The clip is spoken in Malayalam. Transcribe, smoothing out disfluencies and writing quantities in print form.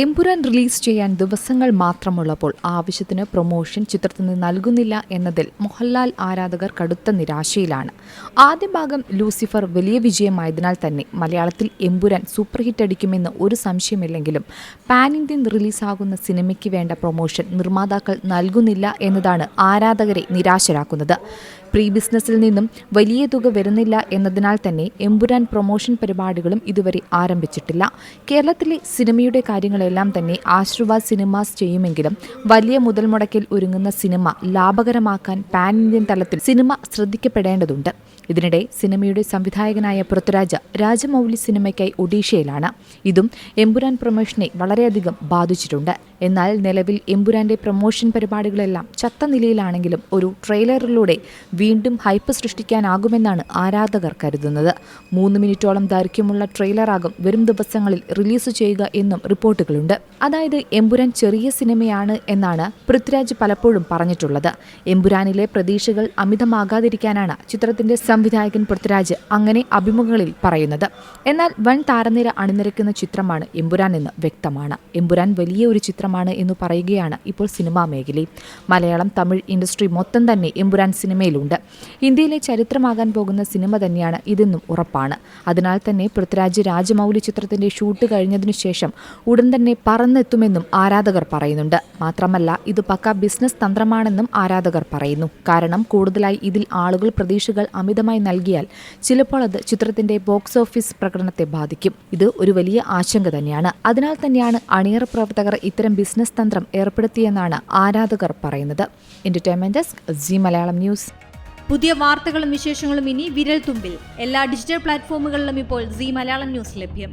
എമ്പുരാൻ റിലീസ് ചെയ്യാൻ ദിവസങ്ങൾ മാത്രമുള്ളപ്പോൾ ആവശ്യത്തിന് പ്രൊമോഷൻ ചിത്രത്തിന് നൽകുന്നില്ല എന്നതിൽ മോഹൻലാൽ ആരാധകർ കടുത്ത നിരാശയിലാണ്. ആദ്യ ഭാഗം ലൂസിഫർ വലിയ വിജയമായതിനാൽ തന്നെ മലയാളത്തിൽ എമ്പുരാൻ സൂപ്പർ ഹിറ്റ് അടിക്കുമെന്ന് ഒരു സംശയമില്ലെങ്കിലും പാൻ ഇന്ത്യൻ റിലീസാകുന്ന സിനിമയ്ക്ക് വേണ്ട പ്രൊമോഷൻ നിർമ്മാതാക്കൾ നൽകുന്നില്ല എന്നതാണ് ആരാധകരെ നിരാശരാക്കുന്നത്. പ്രീ ബിസിനസ്സിൽ നിന്നും വലിയ തുക വരുന്നില്ല എന്നതിനാൽ തന്നെ എമ്പുരാൻ പ്രൊമോഷൻ പരിപാടികളും ഇതുവരെ ആരംഭിച്ചിട്ടില്ല. കേരളത്തിലെ സിനിമയുടെ കാര്യങ്ങളെല്ലാം തന്നെ ആശീർവാദ് സിനിമാസ് ചെയ്യുമെങ്കിലും വലിയ മുതൽ മുടക്കിൽ ഒരുങ്ങുന്ന സിനിമ ലാഭകരമാക്കാൻ പാൻ ഇന്ത്യൻ തലത്തിൽ സിനിമ ശ്രദ്ധിക്കപ്പെടേണ്ടതുണ്ട്. ഇതിനിടെ സിനിമയുടെ സംവിധായകനായ പൃഥ്വിരാജ് രാജമൗലി സിനിമയ്ക്കായി ഒഡീഷയിലാണ്. ഇതും എമ്പുരാൻ പ്രൊമോഷനെ വളരെയധികം ബാധിച്ചിട്ടുണ്ട്. എന്നാൽ നിലവിൽ എമ്പുരാന്റെ പ്രൊമോഷൻ പരിപാടികളെല്ലാം ചത്ത നിലയിലാണെങ്കിലും ഒരു ട്രെയിലറിലൂടെ വീണ്ടും ഹൈപ്പ് സൃഷ്ടിക്കാനാകുമെന്നാണ് ആരാധകർ കരുതുന്നത്. 3 മിനിറ്റോളം ദൈർഘ്യമുള്ള ട്രെയിലറാകും വരും ദിവസങ്ങളിൽ റിലീസ് ചെയ്യുക എന്നും റിപ്പോർട്ടുകളുണ്ട്. അതായത് എമ്പുരാൻ ചെറിയ സിനിമയാണ് എന്നാണ് പൃഥ്വിരാജ് പലപ്പോഴും പറഞ്ഞിട്ടുള്ളത്. എമ്പുരാനിലെ പ്രതീക്ഷകൾ അമിതമാകാതിരിക്കാനാണ് ചിത്രത്തിന്റെ സംവിധായകൻ പൃഥ്വിരാജ് അങ്ങനെ അഭിമുഖങ്ങളിൽ പറയുന്നത്. എന്നാൽ വൻ താരനിര അണിനിരക്കുന്ന ചിത്രമാണ് എമ്പുരാൻ എന്ന് വ്യക്തമാണ്. എമ്പുരാൻ വലിയ ഒരു ചിത്രമാണ് എന്ന് പറയുകയാണ് ഇപ്പോൾ സിനിമാ മേഖലയിൽ. മലയാളം, തമിഴ് ഇൻഡസ്ട്രി മൊത്തം തന്നെ എമ്പുരാൻ സിനിമയിലുണ്ട്. ഇന്ത്യയിലെ ചരിത്രമാകാൻ പോകുന്ന സിനിമ തന്നെയാണ് ഇതെന്നും ഉറപ്പാണ്. അതിനാൽ തന്നെ പൃഥ്വിരാജ് രാജമൗലി ചിത്രത്തിന്റെ ഷൂട്ട് കഴിഞ്ഞതിനു ശേഷം ഉടൻ തന്നെ പറന്നെത്തുമെന്നും ആരാധകർ പറയുന്നുണ്ട്. മാത്രമല്ല ഇത് പക്ക ബിസിനസ് തന്ത്രമാണെന്നും ആരാധകർ പറയുന്നു. കാരണം കൂടുതലായി ഇതിൽ ആളുകൾ പ്രതീക്ഷകൾ അമിതമായി നൽകിയാൽ ചിലപ്പോൾ അത് ചിത്രത്തിന്റെ ബോക്സ് ഓഫീസ് പ്രകടനത്തെ ബാധിക്കും. ഇത് ഒരു വലിയ ആശങ്ക തന്നെയാണ്. അതിനാൽ തന്നെയാണ് അണിയറ പ്രവർത്തകർ ഇത്തരം ബിസിനസ് തന്ത്രം ഏർപ്പെടുത്തിയെന്നാണ് ആരാധകർ പറയുന്നത്. Entertainment desk, Zee Malayalam news. പുതിയ വാർത്തകളും വിശേഷങ്ങളും ഇനി വിരൽ തുമ്പിൽ. എല്ലാ ഡിജിറ്റൽ പ്ലാറ്റ്ഫോമുകളിലും ഇപ്പോൾ സീ മലയാളം ന്യൂസ് ലഭ്യം.